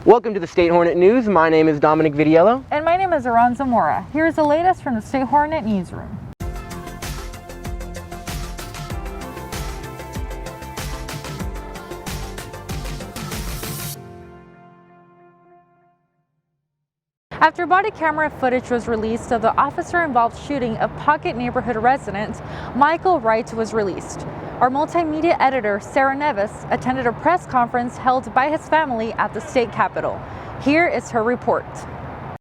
Welcome to the State Hornet News. My name is Dominic Vidiello. And my name is Aran Zamora. Here's the latest from the State Hornet newsroom. After body camera footage was released of the officer-involved shooting of Pocket neighborhood resident Michael Wright was released, our multimedia editor Sarah Nevis attended a press conference held by his family at the state capitol. Here is her report.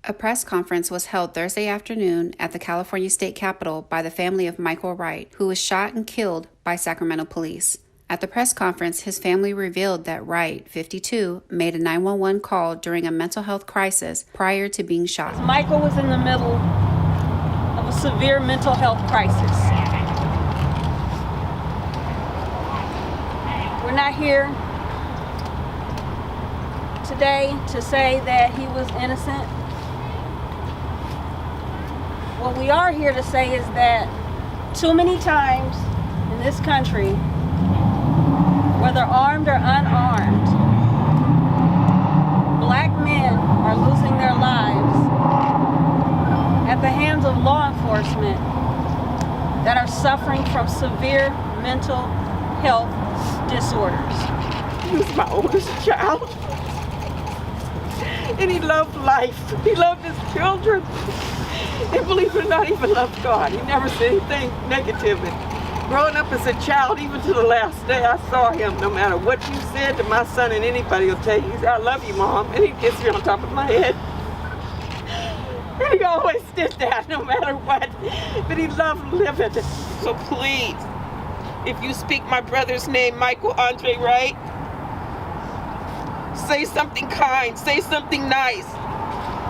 A press conference was held Thursday afternoon at the California State Capitol by the family of Michael Wright, who was shot and killed by Sacramento police. At the press conference, his family revealed that Wright, 52, made a 911 call during a mental health crisis prior to being shot. Michael was in the middle of a severe mental health crisis. We're not here today to say that he was innocent. What we are here to say is that too many times in this country, whether armed or unarmed, black men are losing their lives at the hands of law enforcement that are suffering from severe mental health disorders. He was my oldest child, and he loved life. He loved his children, and believe it or not, even loved God. He never said anything negative. And growing up as a child, even to the last day, I saw him. No matter what you said to my son, and anybody will tell you, he said, "I love you, Mom," and he'd kiss me on top of my head. And he always did that, no matter what. But he loved living. So please, if you speak my brother's name, Michael Andre Wright, say something kind, say something nice.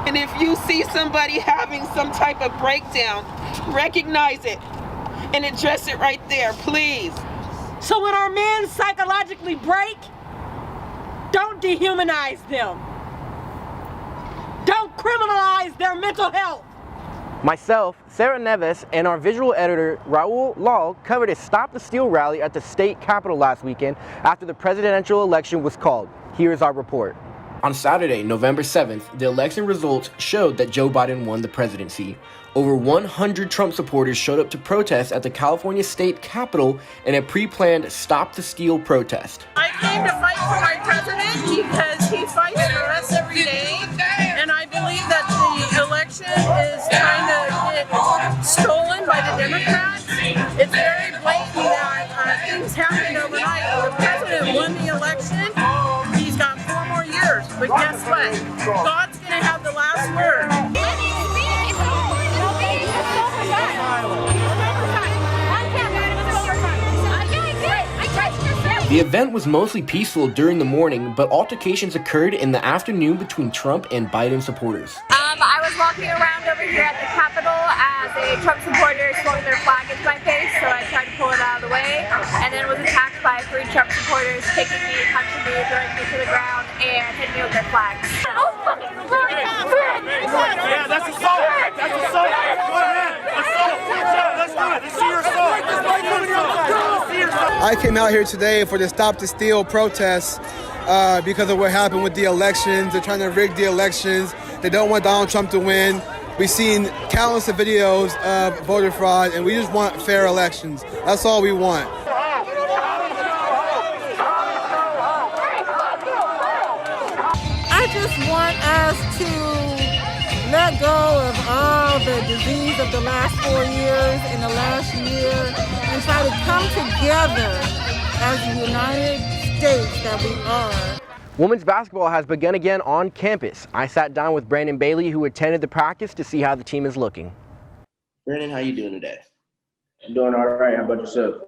And if you see somebody having some type of breakdown, recognize it and address it right there, please. So when our men psychologically break, don't dehumanize them. Don't criminalize their mental health. Myself, Sarah Nevis, and our visual editor Raul Lal covered a Stop the Steal rally at the state capitol last weekend after the presidential election was called. Here's our report. On Saturday, November 7th, the election results showed that Joe Biden won the presidency. Over 100 Trump supporters showed up to protest at the California State Capitol in a pre-planned Stop the Steal protest. I came to fight for my president because he fights for us every day, and I believe that the election is trying to get stolen by the Democrats. It's very blatant that things happened overnight. The president won the election. He's got 4 more years, but guess what? God's going to have the last word. The event was mostly peaceful during the morning, but altercations occurred in the afternoon between Trump and Biden supporters. I was walking around over here at the Capitol as a Trump supporter swung their flag into my face, so I tried to pull it out of the way, and then was attacked by 3 Trump supporters, kicking me, punching me, throwing me to the ground, and hitting me with their flags. Yeah, that's assault! That's assault! Go ahead! Assault! Let's do it! Let's see your assault! I came out here today for the Stop the Steal protest because of what happened with the elections. They're trying to rig the elections. They don't want Donald Trump to win. We've seen countless of videos of voter fraud, and we just want fair elections. That's all we want. I just want us to let go of all the disease of the last 4 years and the last year and try to come together as the United States that we are. Women's basketball has begun again on campus. I sat down with Brandon Bailey, who attended the practice, to see how the team is looking. Brandon, how you doing today? I'm doing all right. How about yourself?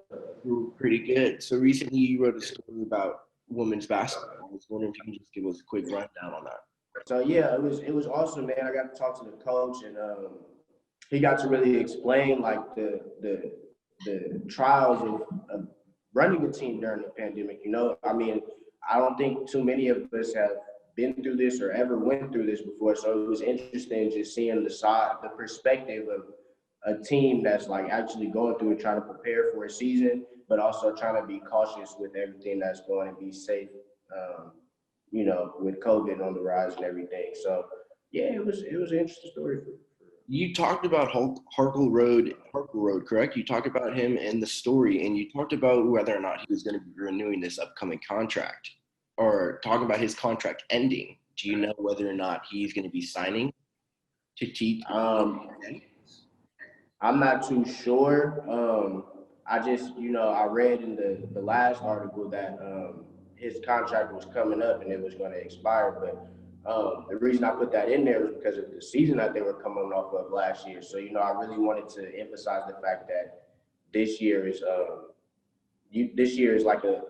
Pretty good. So recently you wrote a story about women's basketball. I was wondering if you can just give us a quick rundown on that. So yeah, it was awesome, man. I got to talk to the coach, and he got to really explain like the trials of running a team during the pandemic. You know, I mean, I don't think too many of us have been through this or ever went through this before. So it was interesting just seeing the perspective of a team that's like actually going through and trying to prepare for a season, but also trying to be cautious with everything that's going to be safe, with COVID on the rise and everything. So yeah, it was an interesting story. You talked about Harkle Road, correct? You talked about him in the story, and you talked about whether or not he was going to be renewing this upcoming contract, or talking about his contract ending. Do you know whether or not he's going to be signing to teach? I'm not too sure. I just, I read in the last article that his contract was coming up and it was going to expire. But the reason I put that in there was because of the season that they were coming off of last year. So, I really wanted to emphasize the fact that this year is like a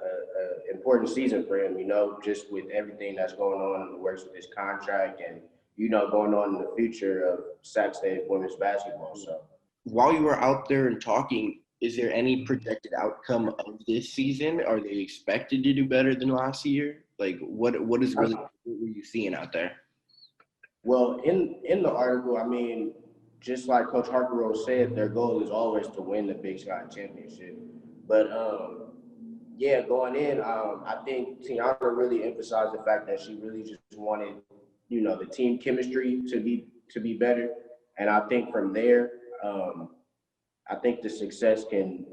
important season for him, just with everything that's going on in the works with his contract and, going on in the future of Sac State women's basketball. So while you were out there and talking, is there any projected outcome of this season? Are they expected to do better than last year? Like, what were you seeing out there? Well, in the article, just like Coach Harkle said, their goal is always to win the Big Sky Championship. But going in, I think Tiana really emphasized the fact that she really just wanted, the team chemistry to be better. And I think from there, I think the success can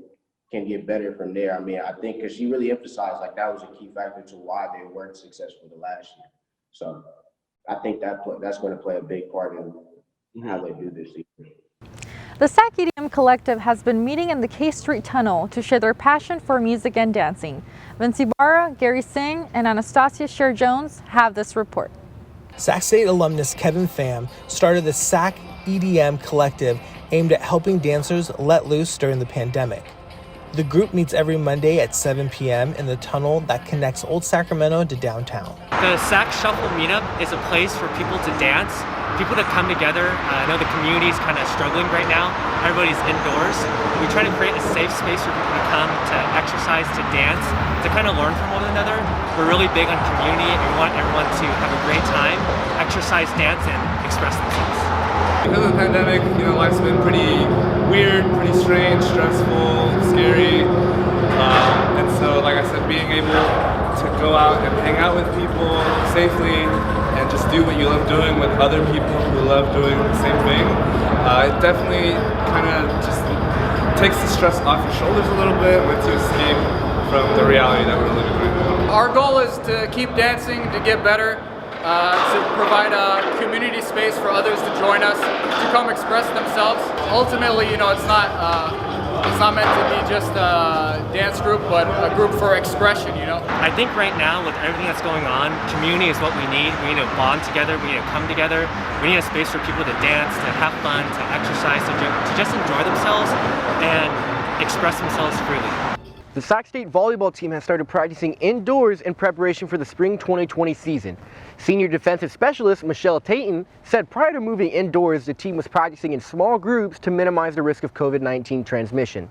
get better from there. I think because she really emphasized like that was a key factor to why they weren't successful the last year. So I think that's going to play a big part in how they do this season. The Sac EDM Collective has been meeting in the K Street Tunnel to share their passion for music and dancing. Vinci Barra, Gary Singh, and Anastasia Sher-Jones have this report. Sac State alumnus Kevin Pham started the Sac EDM Collective aimed at helping dancers let loose during the pandemic. The group meets every Monday at 7 p.m. in the tunnel that connects Old Sacramento to downtown. The Sac Shuffle Meetup is a place for people to dance, people to come together. I know the community is kind of struggling right now. Everybody's indoors. We try to create a safe space for people to come to exercise, to dance, to kind of learn from one another. We're really big on community and we want everyone to have a great time, exercise, dance, and express themselves. Because of the pandemic, life's been pretty weird, pretty strange, stressful, scary. And so, like I said, being able to go out and hang out with people safely and just do what you love doing with other people who love doing the same thing, it definitely kind of just takes the stress off your shoulders a little bit, lets you escape from the reality that we're living right now. Our goal is to keep dancing, to get better, to provide a community space for others to join us, to come express themselves. Ultimately, it's not meant to be just a dance group, but a group for expression, I think right now, with everything that's going on, community is what we need. We need to bond together, we need to come together. We need a space for people to dance, to have fun, to exercise, to just enjoy themselves and express themselves freely. The Sac State volleyball team has started practicing indoors in preparation for the spring 2020 season. Senior defensive specialist Michelle Tayton said prior to moving indoors, the team was practicing in small groups to minimize the risk of COVID-19 transmission.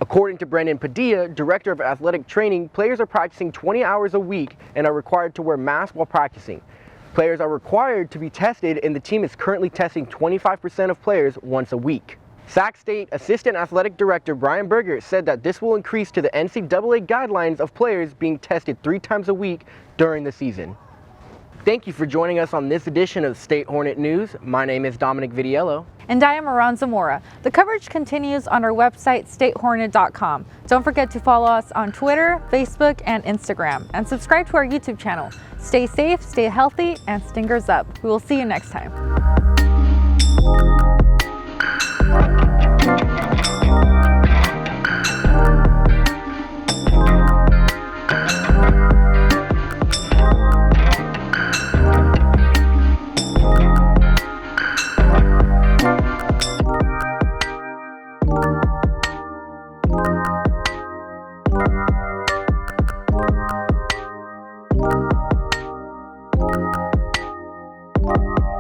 According to Brendan Padilla, director of athletic training, players are practicing 20 hours a week and are required to wear masks while practicing. Players are required to be tested, and the team is currently testing 25% of players once a week. Sac State Assistant Athletic Director Brian Berger said that this will increase to the NCAA guidelines of players being tested 3 times a week during the season. Thank you for joining us on this edition of State Hornet News. My name is Dominic Vidiello. And I am Aran Zamora. The coverage continues on our website, statehornet.com. Don't forget to follow us on Twitter, Facebook, and Instagram, and subscribe to our YouTube channel. Stay safe, stay healthy, and stingers up. We will see you next time.